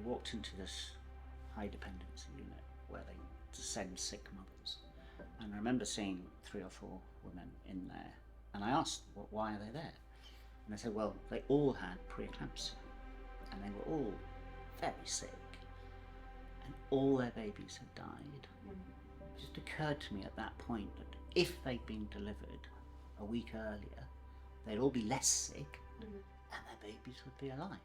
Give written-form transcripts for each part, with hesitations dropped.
walked into this high dependency unit where they send sick mothers. And I remember seeing 3 or 4 women in there, and I asked, well, why are they there? And they said, well, they all had preeclampsia, and they were all very sick, and all their babies had died. It just occurred to me at that point that if they'd been delivered a week earlier, they'd all be less sick, and their babies would be alive.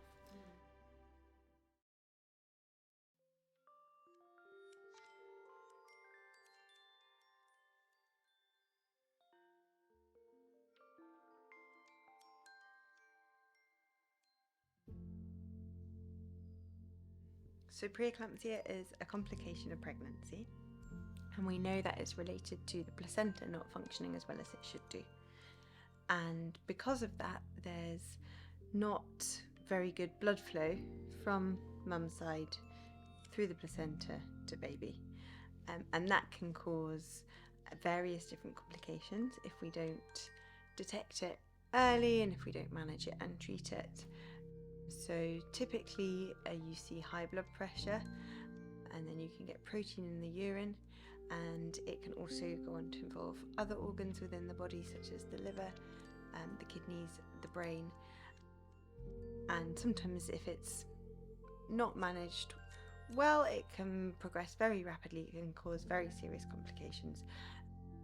So preeclampsia is a complication of pregnancy, and we know that it's related to the placenta not functioning as well as it should do. And because of that, there's not very good blood flow from mum's side through the placenta to baby. And that can cause various different complications if we don't detect it early and if we don't manage it and treat it. So typically you see high blood pressure, and then you can get protein in the urine, and it can also go on to involve other organs within the body such as the liver, the kidneys, the brain. And sometimes if it's not managed well, it can progress very rapidly. It can cause very serious complications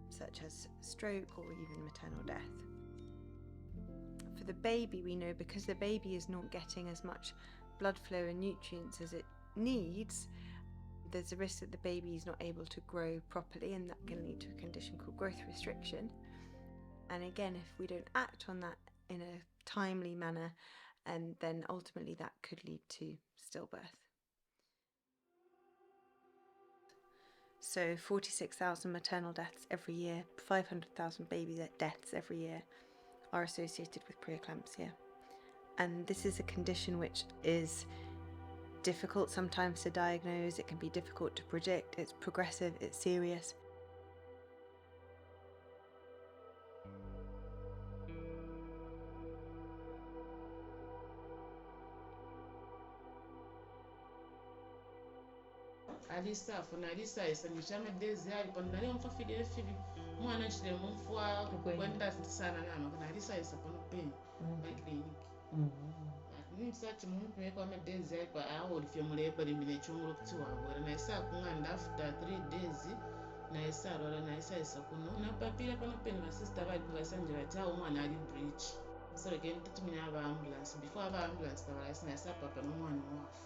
such as stroke or even maternal death. For the baby, we know because the baby is not getting as much blood flow and nutrients as it needs, there's a risk that the baby is not able to grow properly, and that can lead to a condition called growth restriction. And again, if we don't act on that in a timely manner, then ultimately that could lead to stillbirth. So 46,000 maternal deaths every year, 500,000 baby deaths every year are associated with preeclampsia. And this is a condition which is difficult sometimes to diagnose. It can be difficult to predict. It's progressive, it's serious. Alisa afuna alisa esangisha amedezi alipo ndali omfafidire fibi mwana chile mumfwa kwenda sana nama kana alisa esapono pain by clinic nimsachi mumpe kwa amedezi alipo aho lifye muleba limine chungulu kutiwa bora na isa kunganda after 3 days na isa rola na isa esakuno na papira pano pen na sister bali basanjira ta umwana ali bridge so again tutumina aba ambulance before aba ambulance tabala na isa papa no mwana wafu.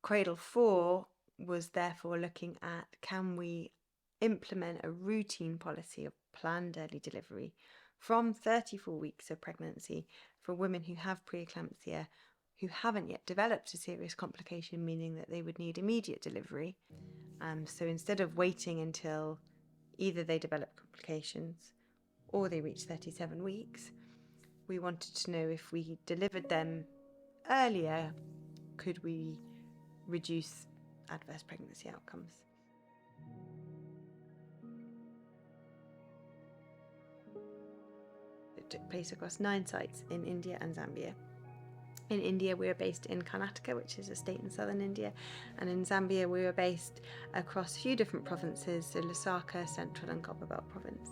CRADLE-4 was therefore looking at, can we implement a routine policy of planned early delivery from 34 weeks of pregnancy for women who have preeclampsia, who haven't yet developed a serious complication, meaning that they would need immediate delivery. So instead of waiting until either they develop complications or they reach 37 weeks, we wanted to know if we delivered them earlier, could we reduce adverse pregnancy outcomes. It took place across 9 sites in India and Zambia. In India, we were based in Karnataka, which is a state in southern India, and in Zambia, we were based across a few different provinces, so Lusaka, Central and Copperbelt Province.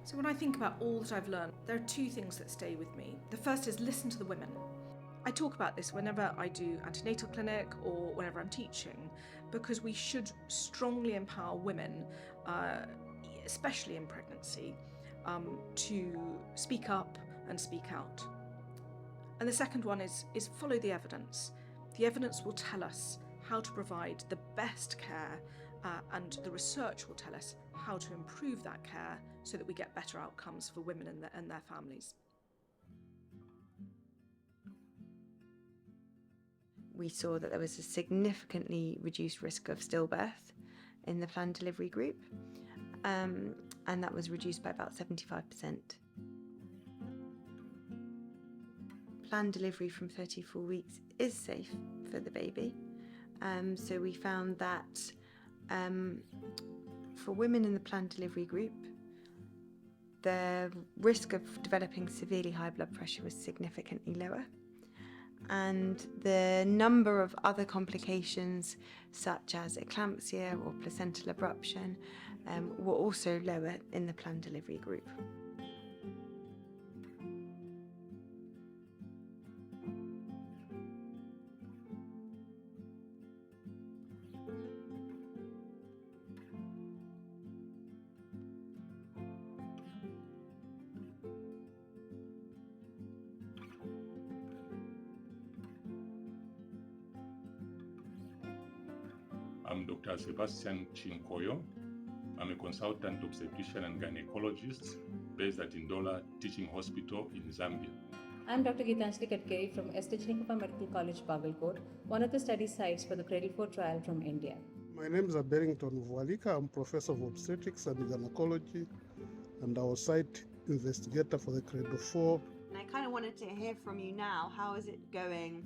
So when I think about all that I've learned, there are 2 things that stay with me. The first is listen to the women. I talk about this whenever I do antenatal clinic or whenever I'm teaching, because we should strongly empower women, especially in pregnancy, to speak up and speak out. And the second one is follow the evidence. The evidence will tell us how to provide the best care, and the research will tell us how to improve that care so that we get better outcomes for women and their families. We saw that there was a significantly reduced risk of stillbirth in the planned delivery group, and that was reduced by about 75%. Planned delivery from 34 weeks is safe for the baby. So we found that for women in the planned delivery group, the risk of developing severely high blood pressure was significantly lower. And the number of other complications, such as eclampsia or placental abruption, were also lower in the planned delivery group. I'm Dr. Sebastian Chinkoyo. I'm a consultant obstetrician and gynecologist based at Indola Teaching Hospital in Zambia. I'm Dr. Geetanjali Katkeri from St. Chinikopa Medical College, Bagalkot, one of the study sites for the CRADLE-4 trial from India. My name is Barrington Vualika. I'm Professor of Obstetrics and Gynecology and our site investigator for the CRADLE-4. And I kind of wanted to hear from you now. How is it going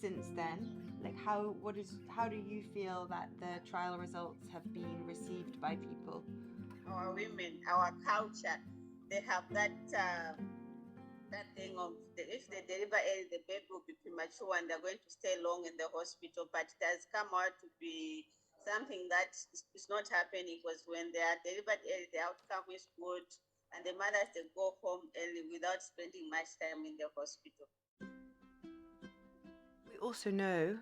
since then? Like how do you feel that the trial results have been received by people? Our women, our culture, they have that thing of if they deliver early, the baby will be premature and they're going to stay long in the hospital. But it has come out to be something that is not happening, because when they are delivered early, the outcome is good, and the mothers, they go home early without spending much time in the hospital. We also know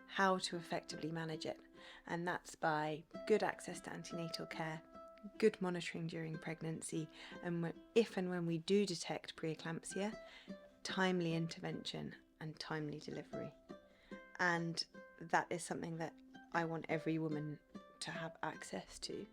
how to effectively manage it, and that's by good access to antenatal care, good monitoring during pregnancy, and if and when we do detect preeclampsia, timely intervention and timely delivery. And that is something that I want every woman to have access to.